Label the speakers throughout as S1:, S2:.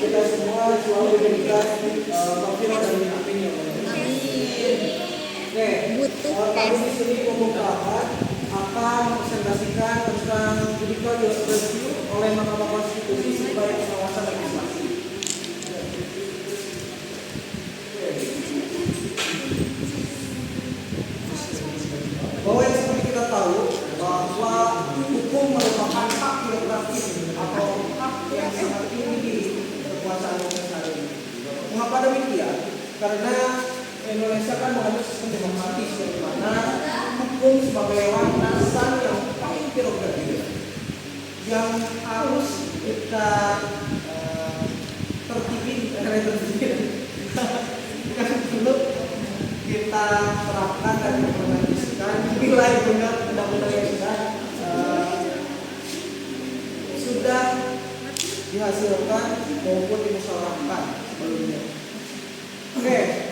S1: kita semua selalu diberikan taufik dan hidayah. Kami di sini pembukaan akan mempresentasikan tentang judicial review oleh Mahkamah Konstitusi sebagai pengawasan legislasi. Bahwa yang seperti kita tahu bahwa hukum merupakan hak prerogatif atau hak yang sangat tinggi kekuasaan negara. Mengapa demikian? Karena Indonesia kan menganut sistem demokratis di mana hukum sebagai landasan yang paling prerogatif yang harus kita tertibin dulu kita terapkan dan implementasikan nilai benar undang-undang yang sudah dihasilkan maupun dimusyawarahkan sebelumnya.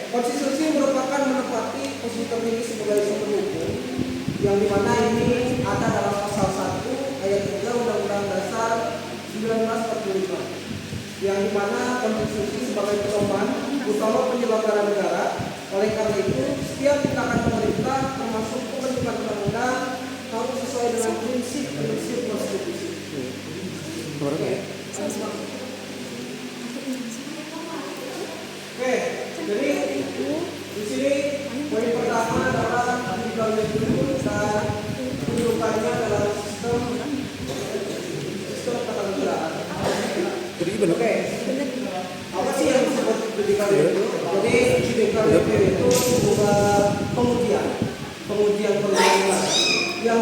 S1: Konstitusi merupakan menempati posisi tertinggi sebagai sumber hukum yang dimana ini ada dalam pasal 1 ayat 3 Undang-Undang Dasar 1945 yang dimana konstitusi sebagai pedoman utama penyelenggara negara. Oleh karena itu setiap tindakan pemerintah termasuk pembentukan undang-undang harus sesuai dengan prinsip-prinsip konstitusi. Jadi di sini poin pertama adalah judicial review dan kedudukannya dalam sistem ketatanegaraan. Apa sih yang disebut judicial review? Jadi judicial review itu sebuah pengujian perundang-undangan yang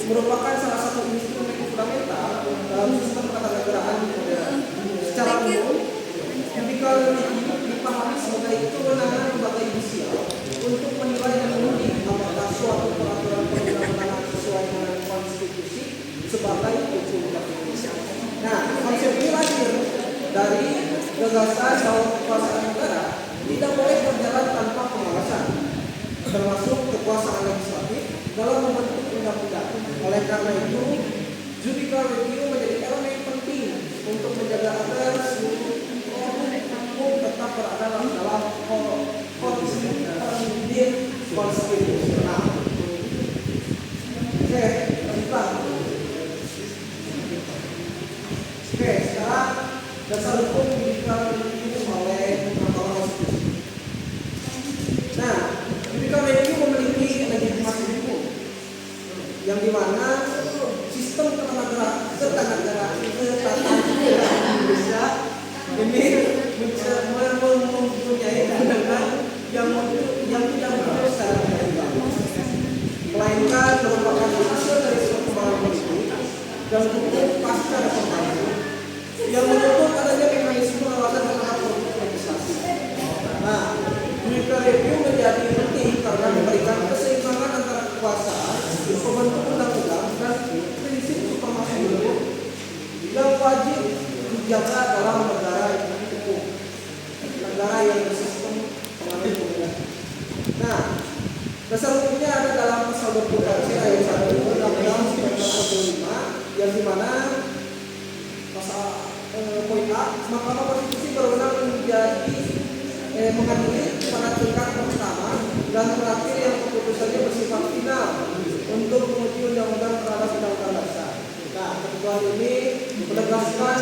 S1: merupakan salah satu instrumen fundamental dalam sistem ketatanegaraan modern. Secara umum, judicial review dipahami sebagai kewenangan lembaga yudisial untuk menilai dan menguji apakah suatu peraturan perundang-undangan sesuai dengan konstitusi sebagai hukum Indonesia. Nah, konsep ini lahir dari gagasan bahwa kekuasaan negara tidak boleh berjalan tanpa pengawasan, termasuk kekuasaan legislatif dalam membentuk undang-undang. Oleh karena itu, judicial review menjadi elemen penting untuk menjaga agar seluruh hukum tetap berada dalam kondisi konstitusional. Sekarang dasar hukum judicial review oleh Mahkamah Konstitusi. Nah, judicial review memiliki legitimasi hukum yang dimana sistem ketatanegaraan Indonesia ini mempunyai pandangan yang tidak berlaku secara tiba-tiba, melainkan merupakan hasil dari perkembangan politik dan hukum pasca reformasi yang menuntut adanya mekanisme pengawasan terhadap produk legislasi. Nah, judicial review menjadi penting karena memberikan keseimbangan antara kekuasaan, pembentuk undang-undang dan prinsip supremasi hukum yang wajib dijaga dalam negara hukum, negara yang bersistem penganut hukum. Nah, dasar hukumnya ada dalam pasal 20 ayat 1 Undang-Undang 1945 yang dimana pasal poin A, Mahkamah Konstitusi berwenang menjadi mengadili pada tingkat pertama dan terakhir yang keputusannya bersifat final untuk menguji undang-undang terhadap undang-undang dasar. Nah, ketentuan ini menegaskan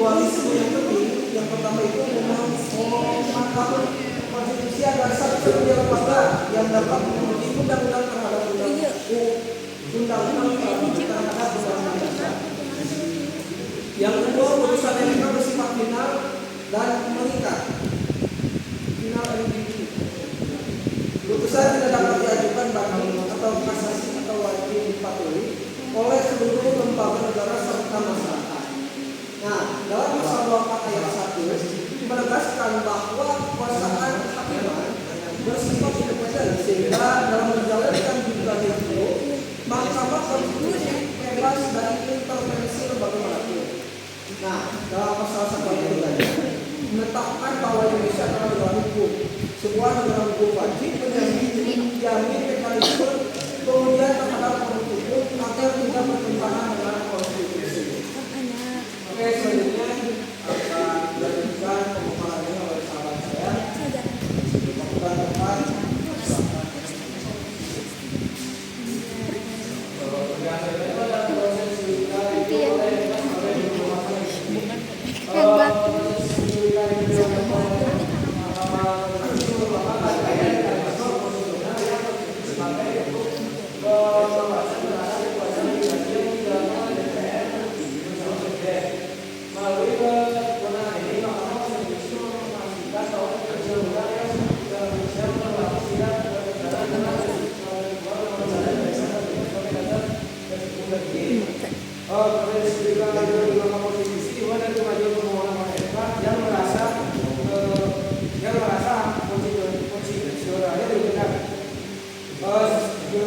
S1: dualisme yang penting. Yang pertama itu memang Mahkamah Konstitusi adalah satu-satunya lembaga yang dapat menguji undang-undang terhadap undang-undang terhadap undang-undang dasar. Yang kedua, putusan MK bersifat final dan mengikat. Final eligibility. Putusan tidak dapat diajukan banding atau kasasi atau wajib dipatuhi oleh seluruh lembaga negara serta masyarakat. Nah, dalam pasal 24 ayat 1 menegaskan bahwa kekuasaan kehakiman bersifat independen sehingga dalam menjalankan tugas itu Mahkamah Konstitusi bebas dari intervensi lembaga manapun. Nah, dalam pasal 1 ayat 3 menetapkan bahwa Indonesia adalah negara hukum. Sebuah negara hukum wajib menjamin mekanisme pengujian terhadap produk hukum agar tidak bertentangan dengan konstitusi. Oke, selanjutnya akan dilanjutkan pemaparannya oleh sahabat saya. Bukan depan.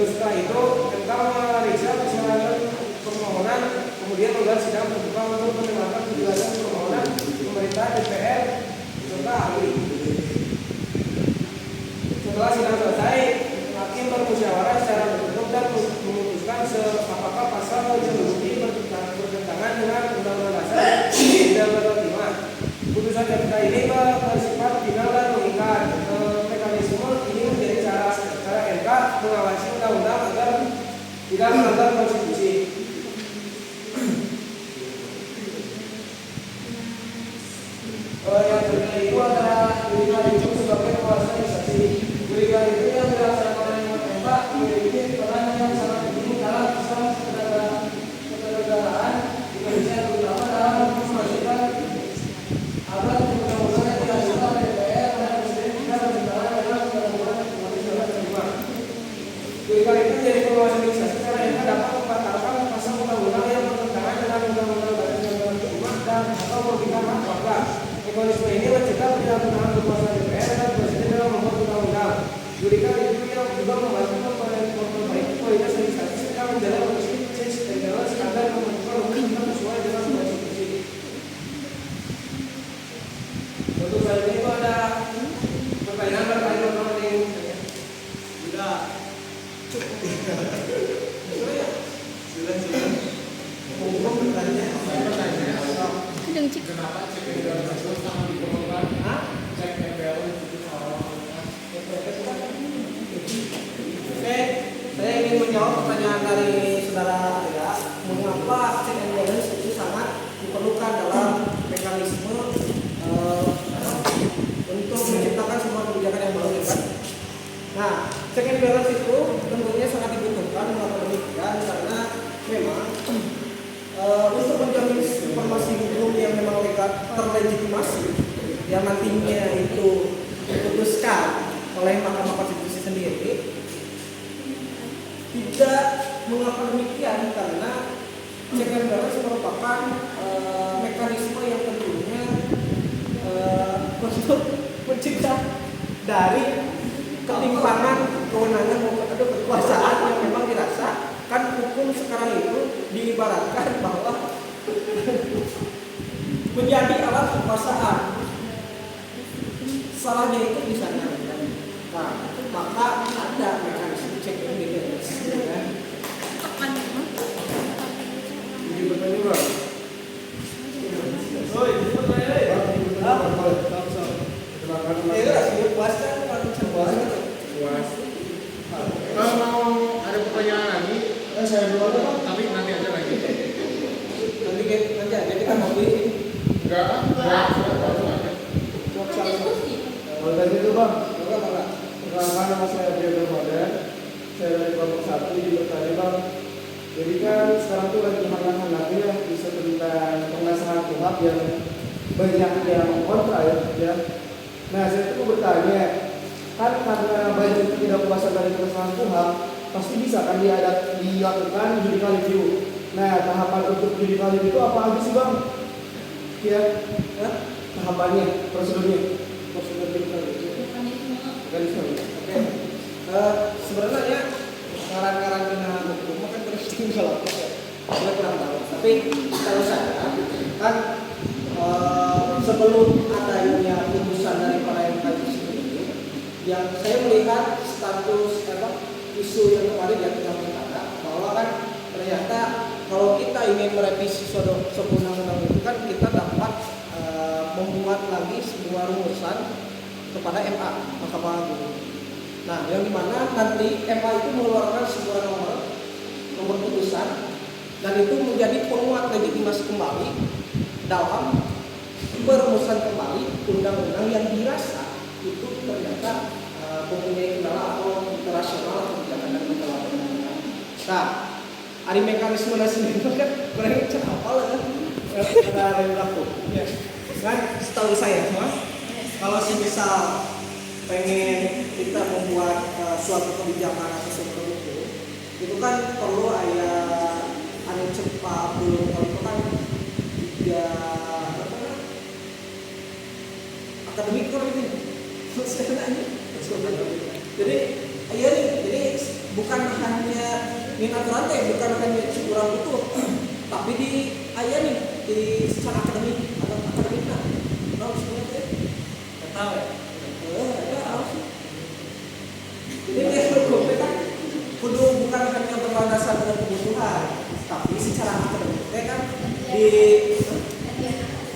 S1: Setelah itu MK memeriksa persyaratan permohonan, kemudian menggelar sidang terbuka untuk mendengarkan penjelasan permohonan pemerintah, DPR serta ahli. Setelah sidang selesai, hakim bermusyawarah secara tertutup dan memutuskan apakah pasal yang terbukti bertentangan dengan Undang-Undang Dasar 1945. Putusan MK ini bersifat final dan mengikat. Mekanisme ini menjadi cara MK mengawasi undang-undang agar tidak melanggar konstitusi. Yang kedua itu adalah judicial review sebagai kuasa legislasi. Judicial review yang dilaksanakan oleh MK memiliki peran yang sangat penting dalam sistem kenegaraan Indonesia, terutama dalam memastikan agar undang-undang yang dihasilkan oleh DPR dan Presiden tidak bertentangan dengan undang-undang yang terima. Judicial review jadi pengawas legislasi karena MK dapat membatalkan pasal undang-undang yang bertentangan dengan undang-undang yang terima dan atau merugikan hak warga. Mekanisme ini mencegah penyalahgunaan kekuasaan DPR dan Presiden dalam membuat undang-undang. Judicial review yang juga membantu memperbaiki kualitas legislasi serta menjaga kondisi checks and balance agar pembentukan undang-undang sesuai dengan konstitusi. Untuk selanjutnya itu ada pertanyaan penting. Sudah. Silakan. Ngomong bertanya. Kenapa cek and balance itu sangat diperlukan? Cek and balance itu Oke, saya ingin menjawab pertanyaan dari saudara ya, mengapa check and balance itu sangat diperlukan dalam mekanisme untuk menciptakan semua kebijakan yang baru, kan? Nah, check and balance itu tentunya sangat dibutuhkan mengapa demikian karena memang untuk menjamin informasi hukum yang memang terlegitimasi yang nantinya itu diputuskan oleh Mahkamah Konstitusi sendiri, tidak mengapa demikian karena check and balance merupakan mekanisme yang tentunya untuk mencegah dari ketimpangan kewenangan atau kekuasaan yang memang dirasa. Kan hukum sekarang itu diibaratkan bahwa menjadi alat kekuasaan. Salahnya itu di sana. Nah, maka ada mekanisme check and balance. Jadi bertanya,
S2: Kalau mau ada pertanyaan lagi, saya dulu, tapi nanti aja lagi.
S1: Nanti aja kita mau beli.
S3: izin bertanya Bang. Jadi kan sekarang tuh lagi hangat-hangatnya isu tentang pengesahan KUHP yang banyak yang kontra ya. Nah saya tuh mau bertanya, kan karena banyak ketidakpuasan dari pengesahan KUHP, pasti bisa kan dilakukan judicial review. Nah tahapan untuk judicial review itu apa aja sih Bang? Ya, tahapannya, prosedur judicial review. Mekanisme.
S1: Oke. Sebenarnya karang-karang hukum kan terus tinggal apa ya? Saya kurang tahu. Tapi kalau saya kan sebelum adanya putusan dari para MK itu sendiri, yang saya melihat status isu yang kemarin yang kita pilkada bahwa kan ternyata kalau kita ingin merevisi suatu undang-undang itu kan kita dapat membuat lagi sebuah rumusan kepada MA, Mahkamah Agung. Nah, yang dimana nanti MA itu mengeluarkan sebuah nomor putusan dan itu menjadi penguat legitimasi kembali dalam perumusan kembali undang-undang yang dirasa itu ternyata mempunyai kendala atau operasional kebijakan dan kebijakan. Nah, ada mekanisme sendiri kan mereka cek apa lah kan ada yang berlaku. Ya. Kan setahu saya kalau misal pengen kita membuat suatu kebijakan atau sesuatu itu kan perlu ada cepat dulu kalau itu kan ya akademik kan ini jadi bukan hanya minat rantai bukan hanya kurang butuh tapi di nih di secara akademik atau akademik nah sebenarnya tahu ya jadi dia hukum kan bukan hanya berlandaskan pada kebutuhan tapi secara akademik kan di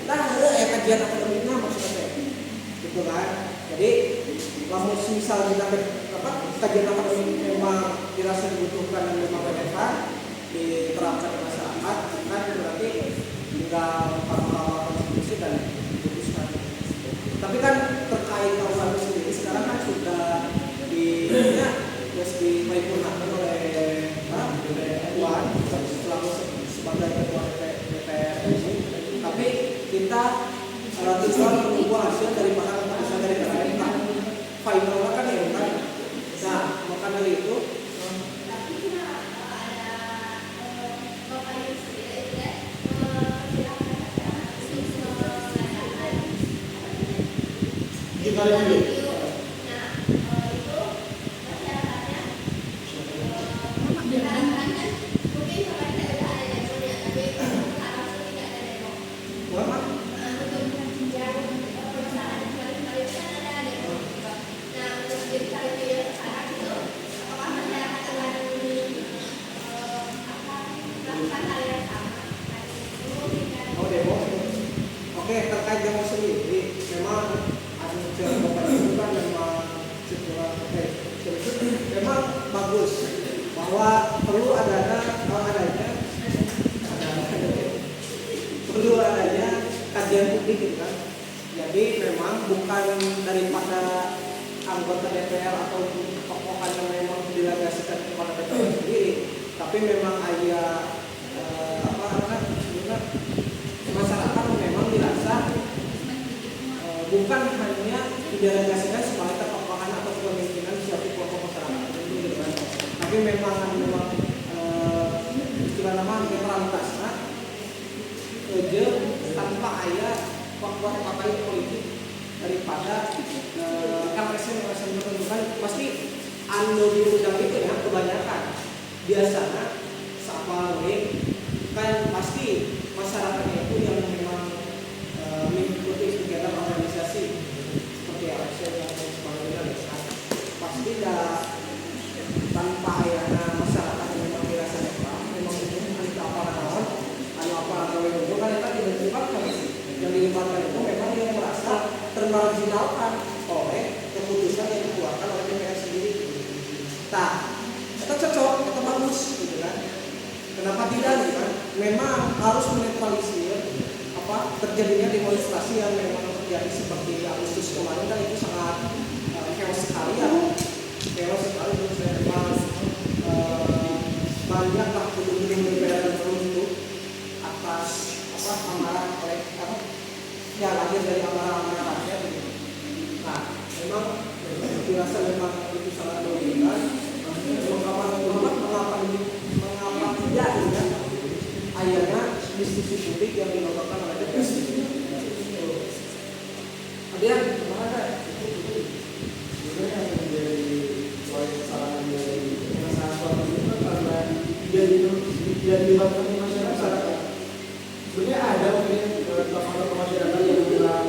S1: kajian akademiknya maksudnya gitu kan. Jadi kalau misal kita kajian akademik memang dirasa dibutuhkan dan memang relevan diterapkan di masyarakat kan berarti tinggal Mahkamah Konstitusi dan diputuskan. Tapi kan terkait KUHP sendiri sekarang kan sudah diparipurnakan oleh Dewan selalu sebagai ketua DPR ini. Tapi kita tinggal menunggu hasil daripada keputusan dari MK. Finalnya kan ya kan. Nah, maka dari itu kita review. Oke, terkait demo sendiri, memang ada beberapa itu kan memang bagus bahwa perlu adanya kajian publik gitu kan. Jadi memang bukan daripada anggota DPR atau tokohan yang memang didelegasikan kepada DPR sendiri, tapi memang ada masyarakat memang dirasa bukan hanya didelegasikan sebagai tokohan atau kepemimpinan suatu kelompok masyarakat gitu kan. Tapi memang istilah nama netralitasnya aja tanpa faktor politik daripada LSM tertentu kan pasti anu di undang itu ya kebanyakan biasanya siapa kan pasti masyarakatnya itu yang memang mengikuti kegiatan organisasi seperti LSM dan sebagainya pasti tidak tanpa ayana masyarakat yang memang dirasa netral memang itu ada apa atau itu kan kita tidak dilibatkan yang dilibatkan itu memang yang merasa termarginalkan oleh keputusan yang dikeluarkan oleh DPR sendiri. Nah, kita cocok, kita bagus gitu kan. Kenapa tidak gitu kan? Memang harus menetralisir terjadinya demonstrasi yang memang terjadi seperti Agustus kemarin kan itu sangat chaos sekali ya. Chaos sekali menurut saya memang banyaklah gedung-gedung DPR yang runtuh atas amarah oleh ya lahir dari amarah-amarah rakyat gitu. Nah, memang dirasa memang itu sangat merugikan. Mengapa tidak ya? Akhirnya diskusi publik yang dilakukan oleh DPR. Ada yang mana?
S3: Sebenarnya yang menjadi kesalahan dari pengesahan suatu itu kan karena tidak dilibatkan di masyarakat. Sebenarnya ada mungkin tokoh-tokoh masyarakat yang bilang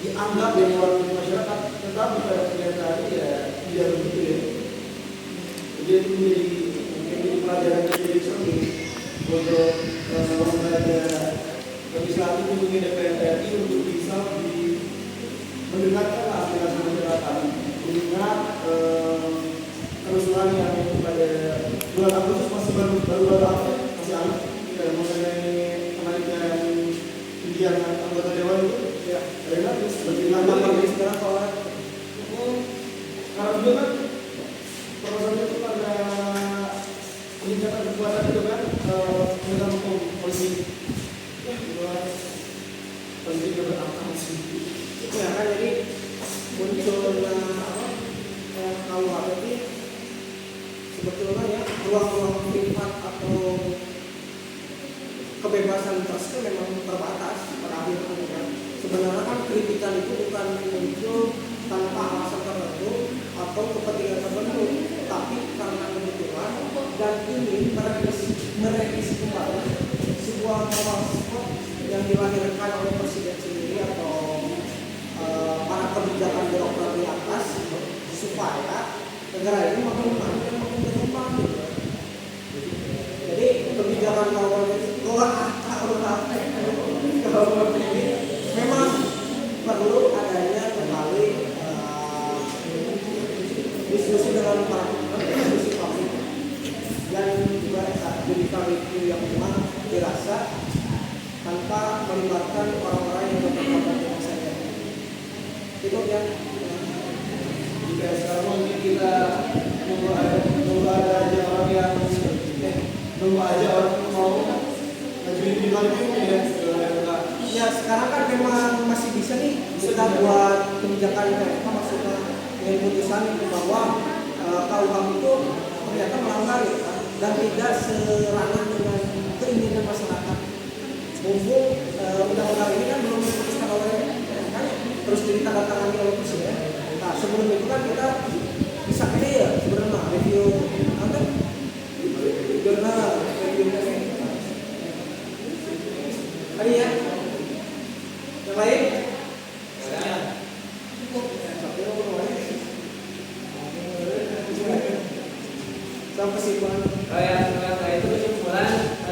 S3: dianggap yang mewakili masyarakat, tetapi pada kenyataannya ya tidak begitu ya. Jadi menjadi pelajaran yang jadi cermin untuk lembaga legislatif mungkin DPR RI untuk bisa mendengarkan aspirasi masyarakat, mendengar kerusuhan yang pada bulan Agustus masih baru masih aneh mengenai kenaikan pilihan anggota dewan itu ya relatif seperti nama sekarang kalau karena juga kan permasalahan itu karena peningkatan kekuatan itu kan penegak hukum polisi polisi berangkat sih.
S1: Ya kan, jadi munculnya KUHP ini sebetulnya ya ruang-ruang privat atau kebebasan pers itu memang terbatas pada akhirnya. Sebenarnya kan kritikan itu bukan muncul tanpa alasan tertentu atau kepentingan tertentu, tapi karena kebutuhan dan ingin merevisi kembali sebuah moral spot yang dilahirkan oleh presiden sendiri atau para kebijakan birokrat di atas supaya negara ini makin maju dan makin berkembang. Jadi kebijakan kalau ini memang perlu adanya kembali diskusi dengan para diskusi publik dan juga judicial review yang memang dirasa tanpa melibatkan orang-orang yang berpendapat dengan saya. Itu yang
S3: jika sekarang mungkin kita nunggu ada aja orang yang nunggu aja orang mau ngajuin di luar itu ya.
S1: Ya sekarang kan memang masih bisa nih kita buat kebijakan apa maksudnya dengan putusan itu bahwa KUHP itu ternyata melanggar ya kan, dan tidak serangan dengan keinginan masyarakat. Mumpung undang-undang ini kan belum diputuskan oleh kan, terus ditandatangani oleh presiden. Nah sebelum itu kan kita bisa ini ya sebenarnya review apa? Jurnal review tadi ya. Yang lain? Sampai kesimpulan.
S4: Itu kesimpulan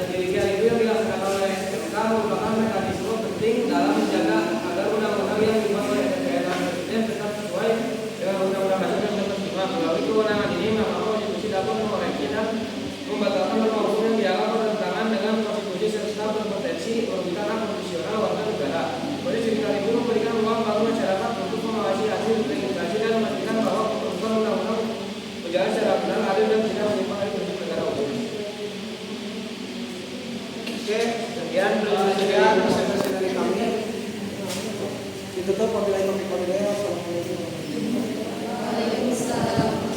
S4: judicial review yang dilakukan oleh MK merupakan mekanisme penting dalam menjaga agar undang-undang yang dibuat oleh DPR dan Presiden tetap sesuai dengan Undang-Undang Dasar 1945. Melalui kewenangan ini, Mahkamah Konstitusi dapat mengoreksi dan membatalkan norma hukum yang dianggap bertentangan dengan konstitusi serta berpotensi merugikan hak konstitusional warga negara. Kemudian judicial review memberikan ruang bagi masyarakat untuk mengawasi hasil legislasi dan memastikan bahwa pembentukan undang-undang berjalan secara benar, adil dan tidak menyimpang dari prinsip negara hukum. Oke, sekian
S1: Presentasi dari kami. Ditutup wabillahi taufiq wal hidayah.